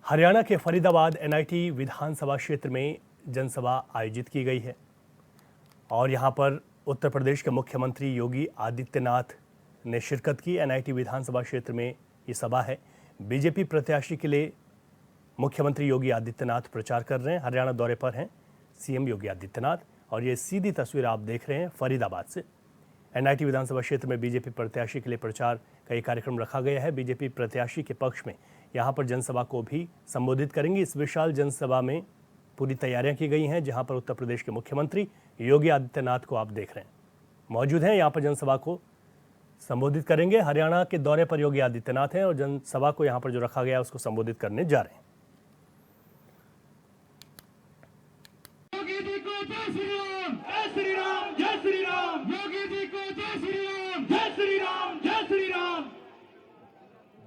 हरियाणा के फरीदाबाद एनआईटी विधानसभा क्षेत्र में जनसभा आयोजित की गई है और यहां पर उत्तर प्रदेश के मुख्यमंत्री योगी आदित्यनाथ ने शिरकत की। एनआईटी विधानसभा क्षेत्र में ये सभा है। बीजेपी प्रत्याशी के लिए मुख्यमंत्री योगी आदित्यनाथ प्रचार कर रहे हैं। हरियाणा दौरे पर हैं सीएम योगी आदित्यनाथ और ये सीधी तस्वीर आप देख रहे हैं फरीदाबाद से। एनआईटी विधानसभा क्षेत्र में बीजेपी प्रत्याशी के लिए प्रचार का एक कार्यक्रम रखा गया है। बीजेपी प्रत्याशी के पक्ष में यहां पर जनसभा को भी संबोधित करेंगे। इस विशाल जनसभा में पूरी तैयारियां की गई हैं, जहां पर उत्तर प्रदेश के मुख्यमंत्री योगी आदित्यनाथ को आप देख रहे हैं मौजूद हैं। यहां पर जनसभा को संबोधित करेंगे। हरियाणा के दौरे पर योगी आदित्यनाथ हैं और जनसभा को यहां पर जो रखा गया है उसको संबोधित करने जा रहे हैं।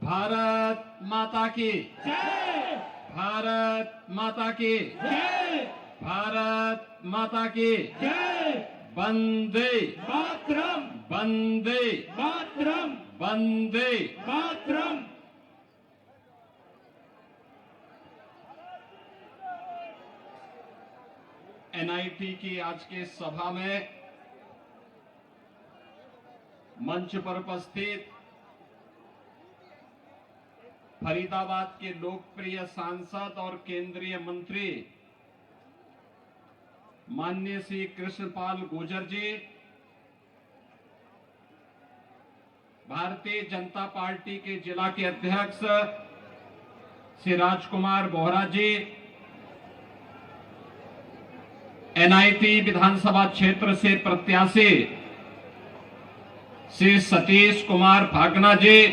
भारत माता की जय, भारत माता की जय, भारत माता की जय। वंदे मातरम, वंदे मातरम, वंदे मातरम। एनआईटी की आज के सभा में मंच पर उपस्थित फरीदाबाद के लोकप्रिय सांसद और केंद्रीय मंत्री माननीय श्री कृष्णपाल गुर्जर जी, भारतीय जनता पार्टी के जिला के अध्यक्ष श्री राजकुमार बोहरा जी, एनआईटी विधानसभा क्षेत्र से प्रत्याशी श्री सतीश कुमार भागना जी,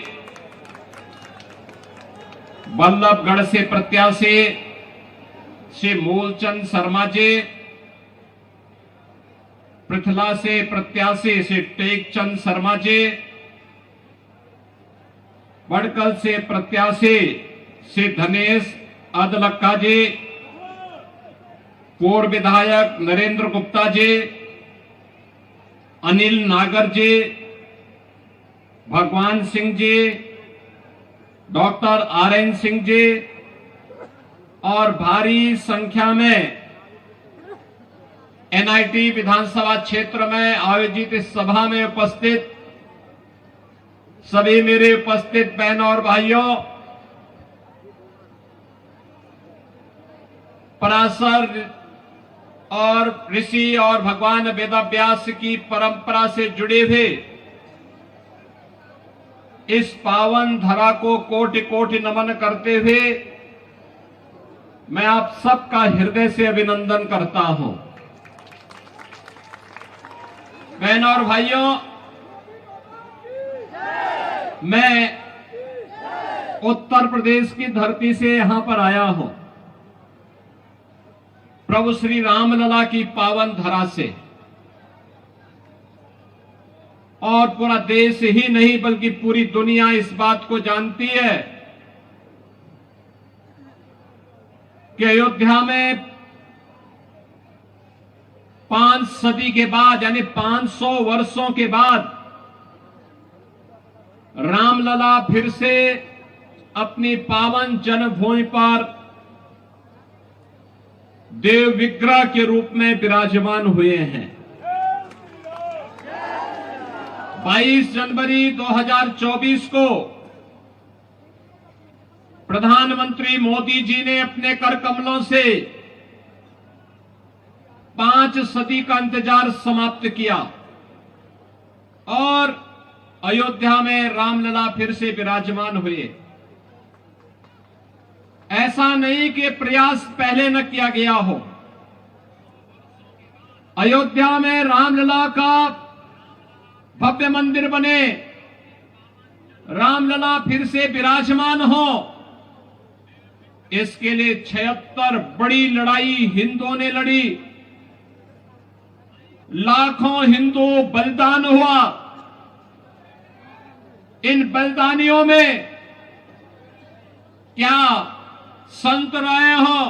बल्लभगढ़ से प्रत्याशी श्री मूलचंद शर्मा जी, पृथला से प्रत्याशी श्री टेकचंद शर्मा जी, बड़कल से प्रत्याशी श्री धनेश अदलक्का जी, पूर्व विधायक नरेंद्र गुप्ता जी, अनिल नागर जी, भगवान सिंह जी, डॉक्टर आरएन सिंह जी और भारी संख्या में एनआईटी विधानसभा क्षेत्र में आयोजित इस सभा में उपस्थित सभी मेरे उपस्थित बहनों और भाइयों, पराशर और ऋषि और भगवान वेदव्यास की परंपरा से जुड़े हुए इस पावन धरा को कोटि कोटि नमन करते हुए मैं आप सबका हृदय से अभिनंदन करता हूं। बहनों और भाइयों, मैं उत्तर प्रदेश की धरती से यहां पर आया हूं, प्रभु श्री रामलला की पावन धरा से, और पूरा देश ही नहीं बल्कि पूरी दुनिया इस बात को जानती है कि अयोध्या में 5 सदी के बाद यानी 500 वर्षों के बाद रामलला फिर से अपनी पावन जन्मभूमि पर देव विग्रह के रूप में विराजमान हुए हैं। 22 जनवरी 2024 को प्रधानमंत्री मोदी जी ने अपने कर कमलों से 5 सदी का इंतजार समाप्त किया और अयोध्या में रामलला फिर से विराजमान हुए। ऐसा नहीं कि प्रयास पहले न किया गया हो। अयोध्या में रामलला का भव्य मंदिर बने, रामलला फिर से विराजमान हो, इसके लिए 76 बड़ी लड़ाई हिंदुओं ने लड़ी, लाखों हिंदू बलिदान हुआ। इन बलिदानियों में क्या संत रहे हो,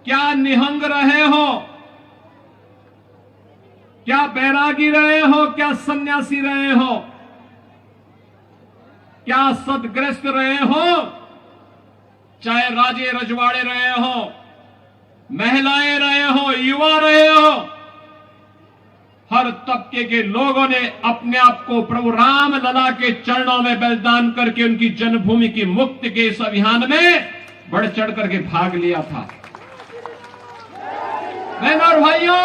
क्या निहंग रहे हो, क्या बैरागी रहे हो, क्या सन्यासी रहे हो, क्या सदग्रस्त रहे हो, चाहे राजे रजवाड़े रहे हो, महिलाएं रहे हो, युवा रहे हो, हर तबके के लोगों ने अपने आप को प्रभु राम लला के चरणों में बलिदान करके उनकी जन्मभूमि की मुक्ति के इस अभियान में बढ़ चढ़ करके भाग लिया था। बहनों और भाइयों,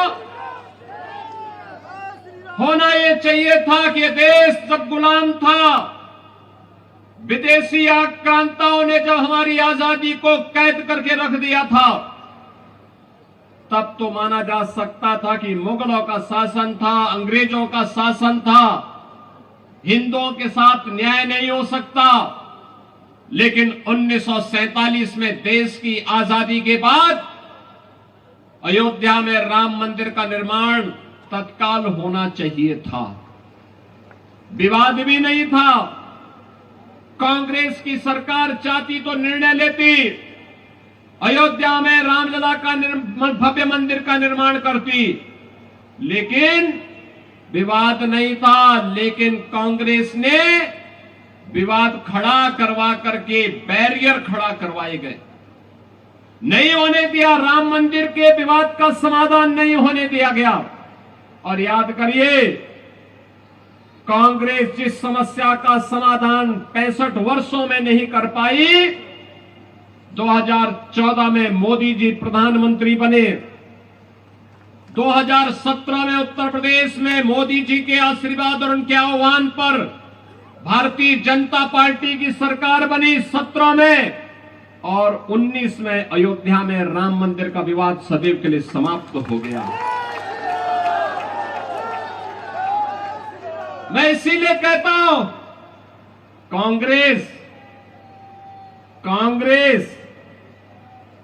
होना यह चाहिए था कि देश जब गुलाम था, विदेशी आक्रांताओं ने जब हमारी आजादी को कैद करके रख दिया था, तब तो माना जा सकता था कि मुगलों का शासन था, अंग्रेजों का शासन था, हिंदुओं के साथ न्याय नहीं हो सकता। लेकिन 1947 में देश की आजादी के बाद अयोध्या में राम मंदिर का निर्माण तत्काल होना चाहिए था, विवाद भी नहीं था। कांग्रेस की सरकार चाहती तो निर्णय लेती, अयोध्या में रामलला का भव्य मंदिर का निर्माण करती, लेकिन विवाद नहीं था। लेकिन कांग्रेस ने विवाद खड़ा करवा करके बैरियर खड़ा करवाए गए, नहीं होने दिया, राम मंदिर के विवाद का समाधान नहीं होने दिया गया। और याद करिए, कांग्रेस जिस समस्या का समाधान 65 वर्षों में नहीं कर पाई, 2014 में मोदी जी प्रधानमंत्री बने, 2017 में उत्तर प्रदेश में मोदी जी के आशीर्वाद और उनके आह्वान पर भारतीय जनता पार्टी की सरकार बनी 17 में, और 19 में अयोध्या में राम मंदिर का विवाद सदैव के लिए समाप्त हो गया। मैं इसीलिए कहता हूं, कांग्रेस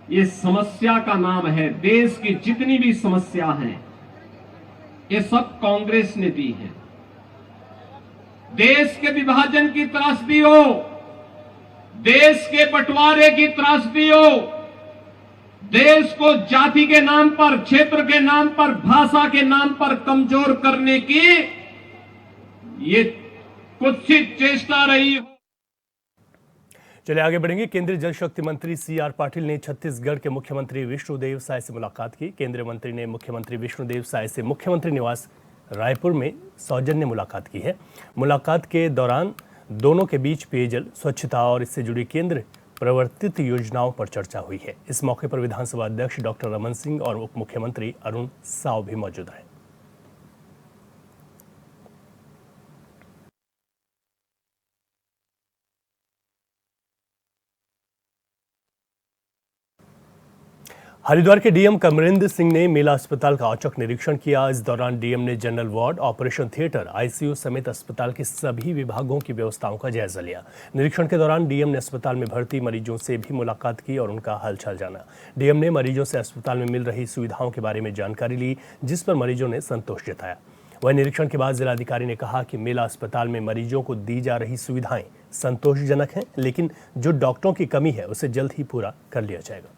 ये समस्या का नाम है। देश की जितनी भी समस्या हैं, ये सब कांग्रेस ने दी है। देश के विभाजन की त्रासदी हो, देश के बंटवारे की त्रासदी हो, देश को जाति के नाम पर, क्षेत्र के नाम पर, भाषा के नाम पर कमजोर करने की ये कुत्सित चेष्टा रही हो। चलिए आगे बढ़ेंगे। केंद्रीय जल शक्ति मंत्री CR पाटिल ने छत्तीसगढ़ के मुख्यमंत्री विष्णुदेव साय से मुलाकात की। केंद्रीय मंत्री ने मुख्यमंत्री विष्णुदेव साय से मुख्यमंत्री निवास रायपुर में सौजन्य मुलाकात की है। मुलाकात के दौरान दोनों के बीच पेयजल, स्वच्छता और इससे जुड़ी केंद्र प्रवर्तित योजनाओं पर चर्चा हुई है। इस मौके पर विधानसभा अध्यक्ष डॉक्टर रमन सिंह और उप मुख्यमंत्री अरुण साव भी मौजूद रहे। हरिद्वार के डीएम कमरेंद्र सिंह ने मेला अस्पताल का औचक निरीक्षण किया। इस दौरान डीएम ने general ward, operation theatre, ICU समेत अस्पताल के सभी विभागों की व्यवस्थाओं का जायजा लिया। निरीक्षण के दौरान डीएम ने अस्पताल में भर्ती मरीजों से भी मुलाकात की और उनका हालचाल जाना। डीएम ने मरीजों से अस्पताल में मिल रही सुविधाओं के बारे में जानकारी ली, जिस पर मरीजों ने संतोष जताया। वहीं निरीक्षण के बाद जिलाधिकारी ने कहा कि मेला अस्पताल में मरीजों को दी जा रही सुविधाएं संतोषजनक हैं, लेकिन जो डॉक्टरों की कमी है उसे जल्द ही पूरा कर लिया जाएगा।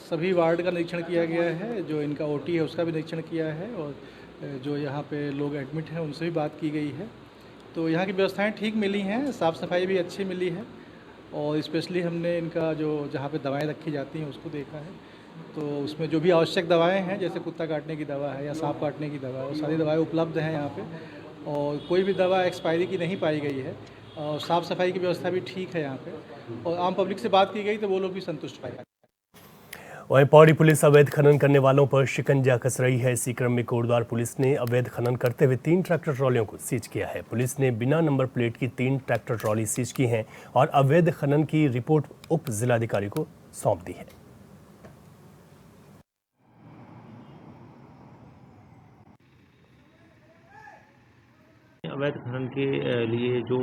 सभी वार्ड का निरीक्षण किया गया है, जो इनका ओटी है उसका भी निरीक्षण किया है, और जो यहाँ पे लोग एडमिट हैं उनसे भी बात की गई है। तो यहाँ की व्यवस्थाएं ठीक मिली हैं, साफ़ सफाई भी अच्छी मिली है, और स्पेशली हमने इनका जो जहाँ पे दवाएं रखी जाती हैं उसको देखा है। तो उसमें जो भी आवश्यक दवाएं हैं, जैसे कुत्ता काटने की दवा है या सांप काटने की दवा, वो सारी दवाएँ उपलब्ध हैं यहाँ पर, और कोई भी दवा एक्सपायरी की नहीं पाई गई है, और साफ़ सफाई की व्यवस्था भी ठीक है यहाँ पर। और आम पब्लिक से बात की गई तो वो लोग भी संतुष्ट पाए। वहीं पौड़ी पुलिस अवैध खनन करने वालों पर शिकंजा कस रही है। इसी क्रम में कोटद्वार पुलिस ने अवैध खनन करते हुए 3 ट्रैक्टर ट्रॉलियों को सीज किया है। पुलिस ने बिना नंबर प्लेट की 3 ट्रैक्टर ट्रॉली सीज की हैं और अवैध खनन की रिपोर्ट उप जिलाधिकारी को सौंप दी है। अवैध खनन के लिए जो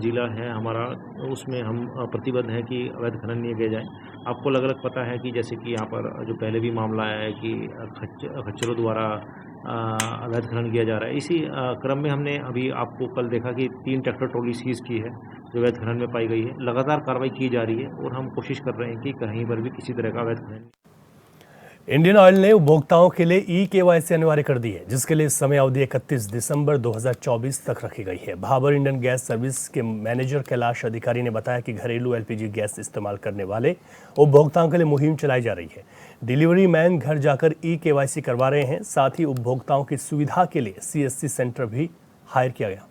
जिला है हमारा, उसमें हम प्रतिबद्ध हैं कि अवैध खनन नहीं किया जाए। आपको अलग अलग पता है कि जैसे कि यहाँ पर जो पहले भी मामला आया है कि खच्चरों द्वारा अवैध खनन किया जा रहा है। इसी क्रम में हमने अभी आपको कल देखा कि 3 ट्रैक्टर ट्रॉली सीज की है जो अवैध खनन में पाई गई है। लगातार कार्रवाई की जा रही है और हम कोशिश कर रहे हैं कि कहीं पर भी किसी तरह का अवैध खनन। इंडियन ऑयल ने उपभोक्ताओं के लिए ई-केवाईसी अनिवार्य कर दी है, जिसके लिए समय अवधि 31 दिसंबर 2024 तक रखी गई है। भाबर इंडियन गैस सर्विस के मैनेजर कैलाश अधिकारी ने बताया कि घरेलू एलपीजी गैस इस्तेमाल करने वाले उपभोक्ताओं के लिए मुहिम चलाई जा रही है। डिलीवरी मैन घर जाकर ई-केवाईसी करवा रहे हैं। साथ ही उपभोक्ताओं की सुविधा के लिए सीएससी सेंटर भी हायर किया गया।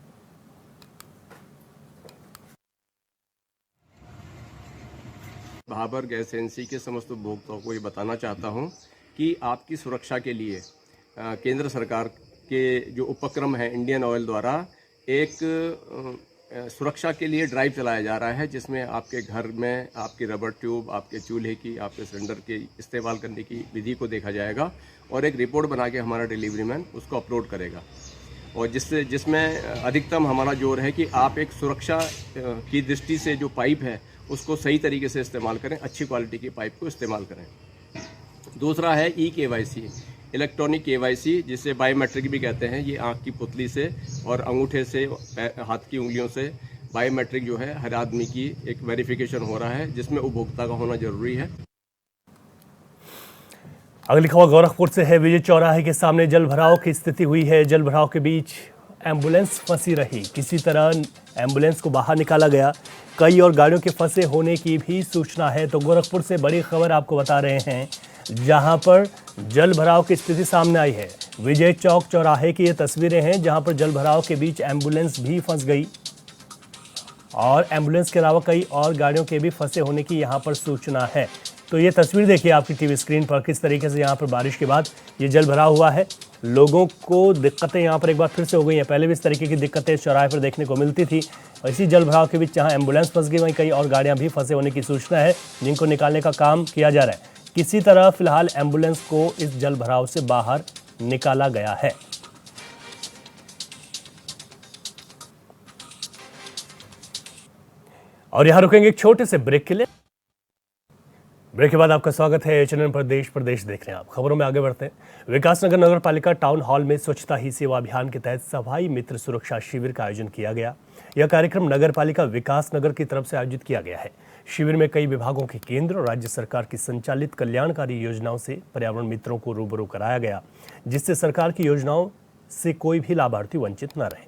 भाबर गैस एजेंसी के समस्त उपभोक्ताओं को ये बताना चाहता हूं कि आपकी सुरक्षा के लिए केंद्र सरकार के जो उपक्रम है इंडियन ऑयल द्वारा एक सुरक्षा के लिए ड्राइव चलाया जा रहा है, जिसमें आपके घर में आपकी रबर ट्यूब, आपके चूल्हे की, आपके सिलेंडर के इस्तेमाल करने की विधि को देखा जाएगा और एक रिपोर्ट बना के हमारा डिलीवरी मैन उसको अपलोड करेगा और जिसमें अधिकतम हमारा जोर है कि आप एक सुरक्षा की दृष्टि से जो पाइप है उसको सही तरीके से इस्तेमाल करें, अच्छी क्वालिटी की पाइप को इस्तेमाल करें। दूसरा है ई-केवाईसी, इलेक्ट्रॉनिक केवाईसी, जिसे बायोमेट्रिक भी कहते हैं। ये आंख की पुतली से और अंगूठे से, हाथ की उंगलियों से बायोमेट्रिक जो है हर आदमी की एक वेरिफिकेशन हो रहा है, जिसमें उपभोक्ता का होना जरूरी है। अगली खबर गोरखपुर से है। विजय चौराहे के सामने जल भराव की स्थिति हुई है। जल भराव के बीच एम्बुलेंस फंसी रही। किसी तरह एम्बुलेंस को बाहर निकाला गया। कई और गाड़ियों के फंसे होने की भी सूचना है। तो गोरखपुर से बड़ी खबर आपको बता रहे हैं, जहां पर जल भराव की स्थिति सामने आई है। विजय चौक चौराहे की ये तस्वीरें हैं, जहां पर जल भराव के बीच एम्बुलेंस भी फंस गई और एम्बुलेंस के अलावा कई और गाड़ियों के भी फंसे होने की यहां पर सूचना है। तो ये तस्वीर देखिए आपकी टीवी स्क्रीन पर, किस तरीके से यहाँ पर बारिश के बाद ये जल भरा हुआ है। लोगों को दिक्कतें यहाँ पर एक बार फिर से हो गई हैं। पहले भी इस तरीके की दिक्कतें चौराहे पर देखने को मिलती थी। इसी जल भराव के बीच जहाँ एम्बुलेंस फंस गई, वहीं कई और गाड़ियाँ भी फंसे होने की सूचना है, जिनको निकालने का काम किया जा रहा है। किसी तरह फिलहाल एम्बुलेंस को इस जल भराव से बाहर निकाला गया है। और यहाँ रुकेंगे एक छोटे से ब्रेक के लिए। ब्रेक के बाद आपका स्वागत है चैनल पर देश देख रहे हैं आप। खबरों में आगे बढ़ते हैं। विकासनगर नगर पालिका टाउन हॉल में स्वच्छता ही सेवा अभियान के तहत सफाई मित्र सुरक्षा शिविर का आयोजन किया गया। यह कार्यक्रम नगर पालिका विकासनगर की तरफ से आयोजित किया गया है। शिविर में कई विभागों के केंद्र और राज्य सरकार की संचालित कल्याणकारी योजनाओं से पर्यावरण मित्रों को रूबरू कराया गया, जिससे सरकार की योजनाओं से कोई भी लाभार्थी वंचित न रहे।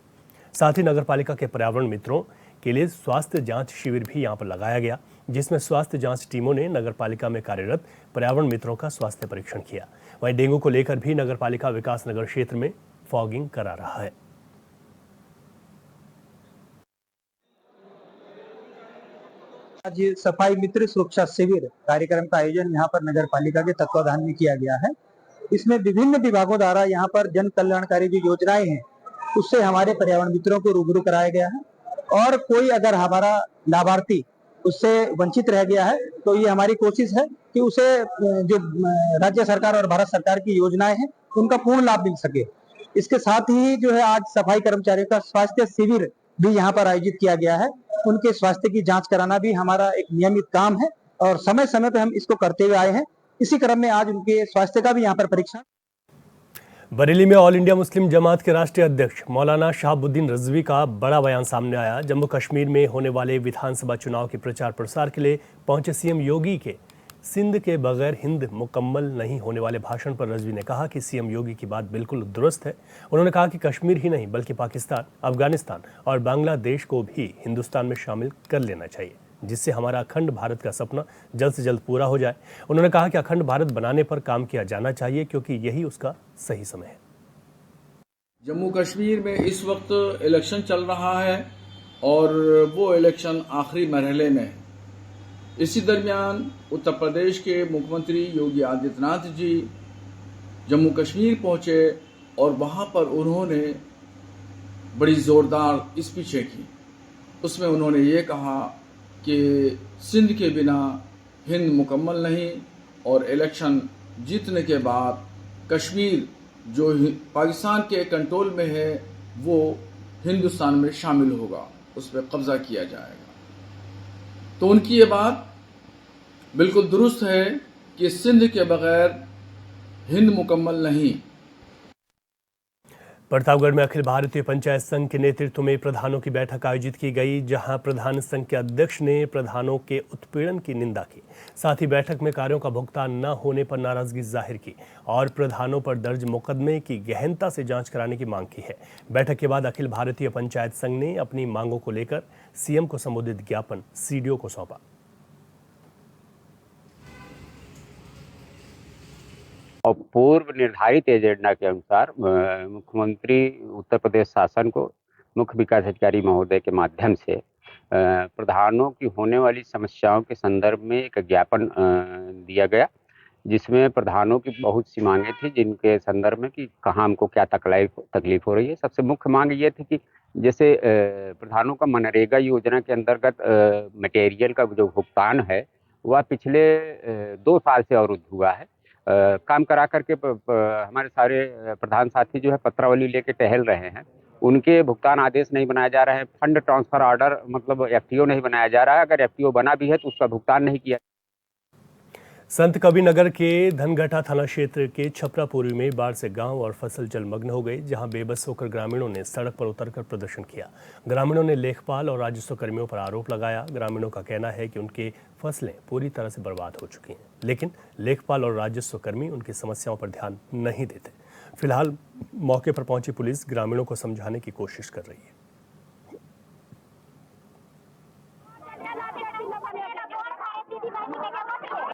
साथ ही नगर पालिका के पर्यावरण मित्रों के लिए स्वास्थ्य जांच शिविर भी यहां पर लगाया गया, जिसमें स्वास्थ्य जांच टीमों ने नगर पालिका में कार्यरत पर्यावरण मित्रों का स्वास्थ्य परीक्षण किया। वहीं डेंगू को लेकर भी नगर पालिका विकासनगर क्षेत्र में फॉगिंग करा रहा है। आज सफाई मित्र सुरक्षा शिविर कार्यक्रम का आयोजन यहाँ पर नगर पालिका के तत्वाधान में किया गया है। इसमें विभिन्न विभागों द्वारा यहाँ पर जन कल्याणकारी जो योजनाएं हैं उससे हमारे पर्यावरण मित्रों को रूबरू कराया गया है, और कोई अगर हमारा लाभार्थी उससे वंचित रह गया है तो ये हमारी कोशिश है कि उसे जो राज्य सरकार और भारत सरकार की योजनाएं हैं उनका पूर्ण लाभ मिल सके। इसके साथ ही जो है आज सफाई कर्मचारियों का स्वास्थ्य शिविर भी यहाँ पर आयोजित किया गया है। उनके स्वास्थ्य की जांच कराना भी हमारा एक नियमित काम है और समय समय पर हम इसको करते हुए आए हैं। इसी क्रम में आज उनके स्वास्थ्य का भी यहाँ पर परीक्षण। बरेली में ऑल इंडिया मुस्लिम जमात के राष्ट्रीय अध्यक्ष मौलाना शहाबुद्दीन रिजवी का बड़ा बयान सामने आया। जम्मू कश्मीर में होने वाले विधानसभा चुनाव के प्रचार प्रसार के लिए पहुंचे सीएम योगी के सिंध के बगैर हिंद मुकम्मल नहीं होने वाले भाषण पर रिजवी ने कहा कि सीएम योगी की बात बिल्कुल दुरुस्त है। उन्होंने कहा कि कश्मीर ही नहीं बल्कि पाकिस्तान, अफगानिस्तान और बांग्लादेश को भी हिंदुस्तान में शामिल कर लेना चाहिए, जिससे हमारा अखंड भारत का सपना जल्द से जल्द पूरा हो जाए। उन्होंने कहा कि अखंड भारत बनाने पर काम किया जाना चाहिए, क्योंकि यही उसका सही समय है। जम्मू कश्मीर में इस वक्त इलेक्शन चल रहा है और वो इलेक्शन आखिरी मरहले में है। इसी दरमियान उत्तर प्रदेश के मुख्यमंत्री योगी आदित्यनाथ जी जम्मू कश्मीर पहुंचे और वहां पर उन्होंने बड़ी जोरदार स्पीचें की। उसमें उन्होंने ये कहा कि सिंध के बिना हिंद मुकम्मल नहीं और इलेक्शन जीतने के बाद कश्मीर जो पाकिस्तान के कंट्रोल में है वो हिंदुस्तान में शामिल होगा, उस पर कब्जा किया जाएगा। तो उनकी ये बात बिल्कुल दुरुस्त है कि सिंध के बगैर हिंद मुकम्मल नहीं। प्रतापगढ़ में अखिल भारतीय पंचायत संघ के नेतृत्व में प्रधानों की बैठक आयोजित की गई, जहां प्रधान संघ के अध्यक्ष ने प्रधानों के उत्पीड़न की निंदा की। साथ ही बैठक में कार्यों का भुगतान न होने पर नाराजगी जाहिर की और प्रधानों पर दर्ज मुकदमे की गहनता से जांच कराने की मांग की है। बैठक के बाद अखिल भारतीय पंचायत संघ ने अपनी मांगों को लेकर सीएम को संबोधित ज्ञापन सीडीओ को सौंपा। और पूर्व निर्धारित एजेंडा के अनुसार मुख्यमंत्री उत्तर प्रदेश शासन को मुख्य विकास अधिकारी महोदय के माध्यम से प्रधानों की होने वाली समस्याओं के संदर्भ में एक ज्ञापन दिया गया, जिसमें प्रधानों की बहुत सी मांगे थी, जिनके संदर्भ में कि कहाँ हमको क्या तकलीफ हो रही है। सबसे मुख्य मांग ये थी कि जैसे प्रधानों का मनरेगा योजना के अंतर्गत मटेरियल का जो भुगतान है वह पिछले 2 साल से अवरुद्ध हुआ है। काम करा करके हमारे सारे प्रधान साथी जो है पत्रावली लेके टहल रहे हैं, उनके भुगतान आदेश नहीं बनाया जा रहा है। फंड ट्रांसफर ऑर्डर मतलब एफटीओ नहीं बनाया जा रहा है। अगर एफटीओ बना भी है तो उसका भुगतान नहीं किया। संत कबीर नगर के धनघटा थाना क्षेत्र के छपरापुरी में बाढ़ से गांव और फसल जलमग्न हो गए, जहां बेबस होकर ग्रामीणों ने सड़क पर उतरकर प्रदर्शन किया। ग्रामीणों ने लेखपाल और राजस्व कर्मियों पर आरोप लगाया। ग्रामीणों का कहना है कि उनके फसलें पूरी तरह से बर्बाद हो चुकी हैं, लेकिन लेखपाल और राजस्व कर्मी उनकी समस्याओं पर ध्यान नहीं देते। फिलहाल मौके पर पहुंची पुलिस ग्रामीणों को समझाने की कोशिश कर रही है।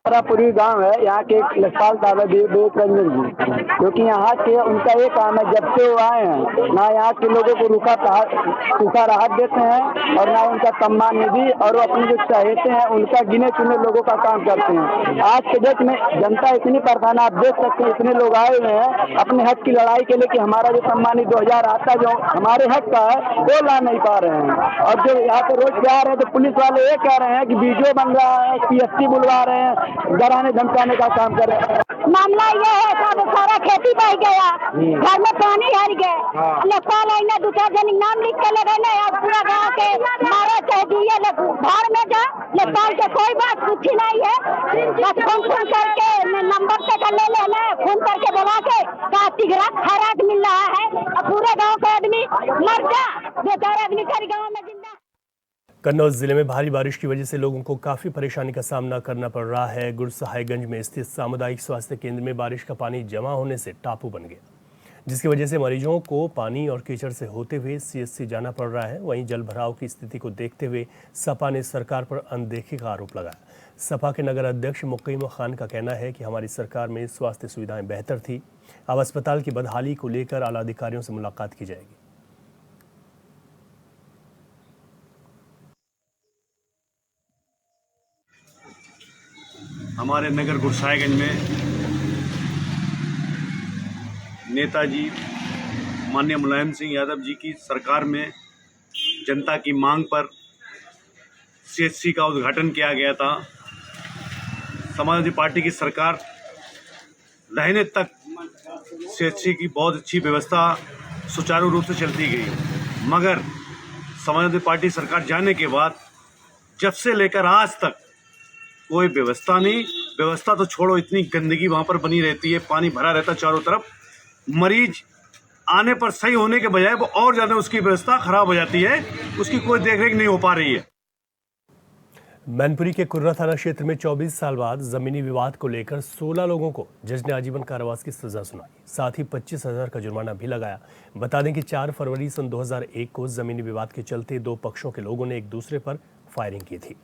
छपरापुरी गांव है, यहाँ के लेखपाल दादा विवेक रंजन जी, क्योंकि यहाँ के उनका ये काम है, जब से वो आए हैं ना यहाँ के लोगों को सूखा राहत देते हैं और ना उनका सम्मान निधि और वो अपने जो चाहते हैं उनका गिने चुने लोगों का काम करते हैं। आज के डेट में जनता इतनी परेशान, आप देख सकते हैं, इतने लोग आए हुए हैं अपने हक की लड़ाई के लिए कि हमारा जो सम्मानित 2000 आता जो हमारे हक का है वो ला नहीं पा रहे हैं। और जो यहाँ पे रोज पे आ रहे हैं तो पुलिस वाले ये कह रहे हैं कि वीडियो बन रहा है, PSC बुलवा रहे हैं, डराने धमकाने का काम कर रहे हैं। मामला ये है सारा खेती बह गया, घर में पानी हर गए। लेखपाल आईना 2-4 जन नाम लिख के लगे ना, पूरा गाँव के मारा कह दिए भाड़ में जा। लेखपाल के कोई बात पूछी नहीं है, बस फोन करके नंबर से कर ले लेना, फोन करके बोला के का तिगड़ा खराब मिल रहा है और पूरे गाँव के आदमी मर जा, 2-4 आदमी कर गाँव में जिंदा। कन्नौज जिले में भारी बारिश की वजह से लोगों को काफ़ी परेशानी का सामना करना पड़ रहा है। गुरसहायगंज में स्थित सामुदायिक स्वास्थ्य केंद्र में बारिश का पानी जमा होने से टापू बन गया, जिसकी वजह से मरीजों को पानी और कीचड़ से होते हुए CHC जाना पड़ रहा है। वहीं जल भराव की स्थिति को देखते हुए सपा ने सरकार पर अनदेखी का आरोप लगाया। सपा के नगर अध्यक्ष मुकीम खान का कहना है कि हमारी सरकार में स्वास्थ्य सुविधाएं बेहतर थी, अब अस्पताल की बदहाली को लेकर आला अधिकारियों से मुलाकात की जाएगी। हमारे नगर गुरसाहिगंज में नेताजी माननीय मुलायम सिंह यादव जी की सरकार में जनता की मांग पर CHC का उद्घाटन किया गया था। समाजवादी पार्टी की सरकार रहने तक CHC की बहुत अच्छी व्यवस्था सुचारू रूप से चलती गई, मगर समाजवादी पार्टी सरकार जाने के बाद जब से लेकर आज तक कोई व्यवस्था नहीं। व्यवस्था तो छोड़ो, इतनी गंदगी वहाँ पर बनी रहती है, पानी भरा रहता चारों तरफ। मरीज आने पर सही होने के बजाय वो और ज़्यादा उसकी व्यवस्था खराब हो जाती है, उसकी कोई देखरेख नहीं हो पा रही है। मैनपुरी के कुर्रा थाना क्षेत्र में 24 साल बाद जमीनी विवाद को लेकर 16 लोगों को जज ने आजीवन कारावास की सजा सुनाई, साथ ही 25,000 का जुर्माना भी लगाया। बता दें कि 4 फरवरी सन 2001 को जमीनी विवाद के चलते 2 पक्षों के लोगों ने एक दूसरे पर फायरिंग की थी,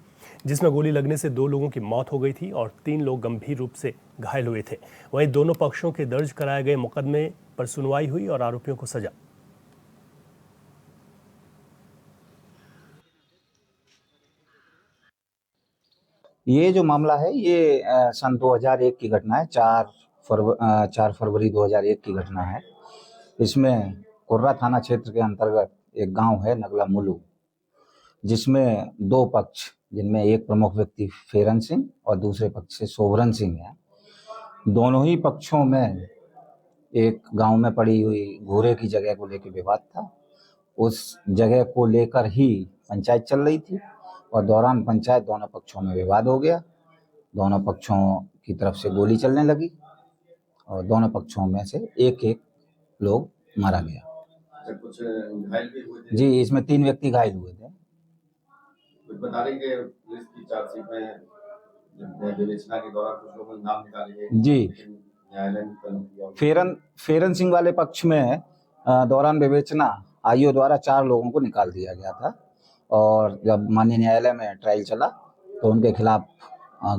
जिसमें गोली लगने से 2 लोगों की मौत हो गई थी और 3 लोग गंभीर रूप से घायल हुए थे। वहीं दोनों पक्षों के दर्ज कराए गए मुकदमे पर सुनवाई हुई और आरोपियों को सजा। ये जो मामला है ये सन 2001 की घटना है। 4 फरवरी 2001 की घटना है। इसमें कुर्रा थाना क्षेत्र के अंतर्गत एक गांव है नगला मुलू, जिसमें 2 पक्ष, जिनमें एक प्रमुख व्यक्ति फेरन सिंह और दूसरे पक्ष से सोवरन सिंह है। दोनों ही पक्षों में एक गांव में पड़ी हुई घूरे की जगह को लेकर विवाद था। उस जगह को लेकर ही पंचायत चल रही थी और दौरान पंचायत दोनों पक्षों में विवाद हो गया। दोनों पक्षों की तरफ से गोली चलने लगी और दोनों पक्षों में से एक लोग मारा गया। कुछ घायल भी हुए थे? जी, इसमें 3 व्यक्ति घायल हुए थे। कुछ बता रहे कि पुलिस की चार्जशीट में विवेचना के दौरान कुछ लोगों ने नाम निकाले गए, जी, लेकिन न्यायालय ने तलब किया। फेरन सिंह वाले पक्ष में दौरान विवेचना आईओ द्वारा 4 लोगों को निकाल दिया गया था और जब माननीय न्यायालय में ट्रायल चला तो उनके खिलाफ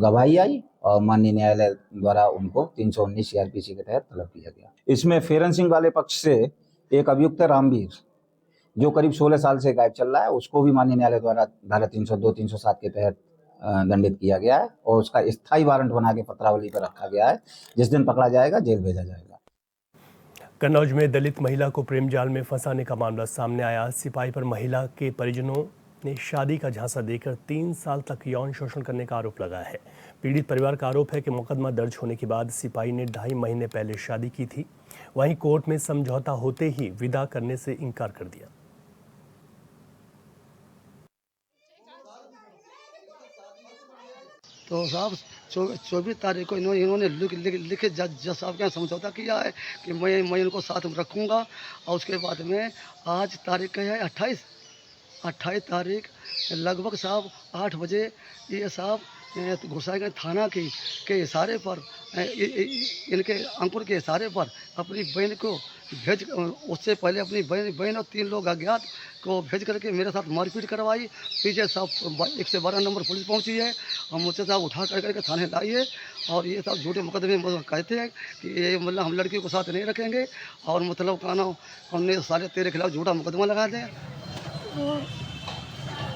गवाही आई और माननीय न्यायालय द्वारा उनको 319 सीआरपीसी के तहत तलब किया गया। इसमें फेरन सिंह वाले पक्ष से एक अभियुक्त रामवीर जो करीब 16 साल से गायब चल रहा है, उसको भी माननीय न्यायालय द्वारा धारा 302, 307 के तहत दंडित किया गया है और उसका स्थायी वारंट बना के पत्रावली पर रखा गया है। जिस दिन पकड़ा जाएगा जेल भेजा जाएगा। कन्नौज में दलित महिला को प्रेम जाल में फंसाने का मामला सामने आया। सिपाही पर महिला के परिजनों ने शादी का झांसा देकर 3 साल तक यौन शोषण करने का आरोप लगाया है। पीड़ित परिवार का आरोप है कि मुकदमा दर्ज होने के बाद सिपाही ने 2.5 महीने पहले शादी की थी, वहीं कोर्ट में समझौता होते ही विदा करने से इनकार कर दिया। तो साहब 24 तारीख को इन्होंने लिखे जज साहब के यहाँ समझौता किया है कि मैं इनको साथ में रखूँगा और उसके बाद में आज तारीख है 28 तारीख लगभग साहब 8 बजे ये साहब गोसाईगंज थाना के इशारे पर इनके अंकुर के इशारे पर अपनी बहन को भेज, उससे पहले अपनी बहन और 3 लोग अज्ञात को भेज करके मेरे साथ मारपीट करवाई। पीछे साहब 112 नंबर पुलिस पहुंची है और मुझसे साहब उठा करके थाने लाई है और ये साहब झूठे मुकदमे में कहते हैं कि ये मतलब हम लड़की को साथ नहीं रखेंगे और मतलब कहना हमने साले तेरे खिलाफ झूठा मुकदमा लगा दें।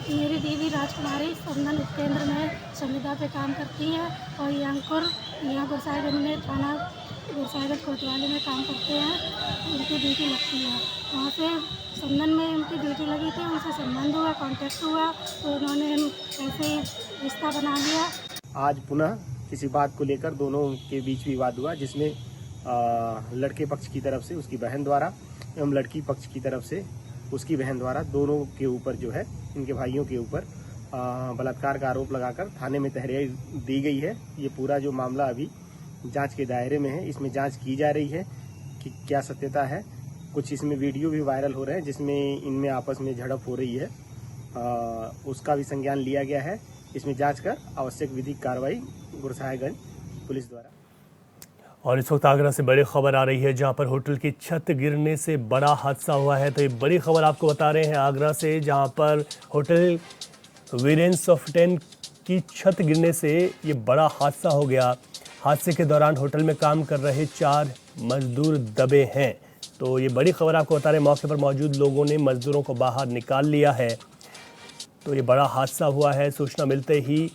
मेरी दीदी राजकुमारी संदन उपकेंद्र में संविदा पे काम करती है और ये अंकुर यहाँ गोसाईगंज में थाना गोसाईगंज कोतवाली में काम करते हैं। उनकी ड्यूटी लगती है, वहाँ से संदन में उनकी ड्यूटी लगी थी, उनसे संबंध हुआ, कांटेक्ट हुआ तो उन्होंने ऐसे रिश्ता बना लिया। आज पुनः किसी बात को लेकर दोनों के बीच विवाद हुआ, जिसमें लड़के पक्ष की तरफ से उसकी बहन द्वारा एवं लड़की पक्ष की तरफ से उसकी बहन द्वारा दोनों के ऊपर जो है इनके भाइयों के ऊपर बलात्कार का आरोप लगाकर थाने में तहरीर दी गई है। ये पूरा जो मामला अभी जांच के दायरे में है, इसमें जांच की जा रही है कि क्या सत्यता है। कुछ इसमें वीडियो भी वायरल हो रहे हैं जिसमें इनमें आपस में झड़प हो रही है, उसका भी संज्ञान लिया गया है। इसमें जांच कर आवश्यक विधिक कार्रवाई गोसाईगंज पुलिस द्वारा। और इस वक्त आगरा से बड़ी खबर आ रही है जहां पर होटल की छत गिरने से बड़ा हादसा हुआ है। तो ये बड़ी खबर आपको बता रहे हैं आगरा से, जहां पर होटल वीरेन सॉफ्टेन की छत गिरने से ये बड़ा हादसा हो गया। हादसे के दौरान होटल में काम कर रहे 4 मजदूर दबे हैं। तो ये बड़ी खबर आपको बता रहे हैं, मौके पर मौजूद लोगों ने मजदूरों को बाहर निकाल लिया है। तो ये बड़ा हादसा हुआ है। सूचना मिलते ही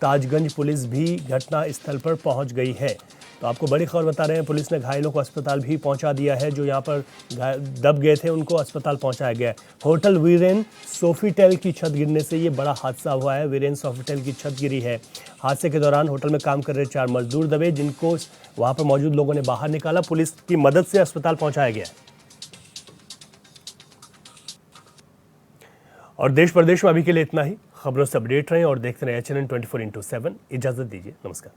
ताजगंज पुलिस भी घटना स्थल पर पहुंच गई है। तो आपको बड़ी खबर बता रहे हैं, पुलिस ने घायलों को अस्पताल भी पहुंचा दिया है। जो यहां पर दब गए थे उनको अस्पताल पहुंचाया गया है। होटल वीरेन सोफिटेल की छत गिरने से ये बड़ा हादसा हुआ है। वीरेन सोफिटेल की छत गिरी है। हादसे के दौरान होटल में काम कर रहे 4 मजदूर दबे, जिनको वहां पर मौजूद लोगों ने बाहर निकाला। पुलिस की मदद से अस्पताल पहुंचाया गया है। और देश प्रदेश में अभी के लिए इतना ही। खबरों से अपडेट रहें और देखते रहें HNN 24/7। इजाजत दीजिए, नमस्कार।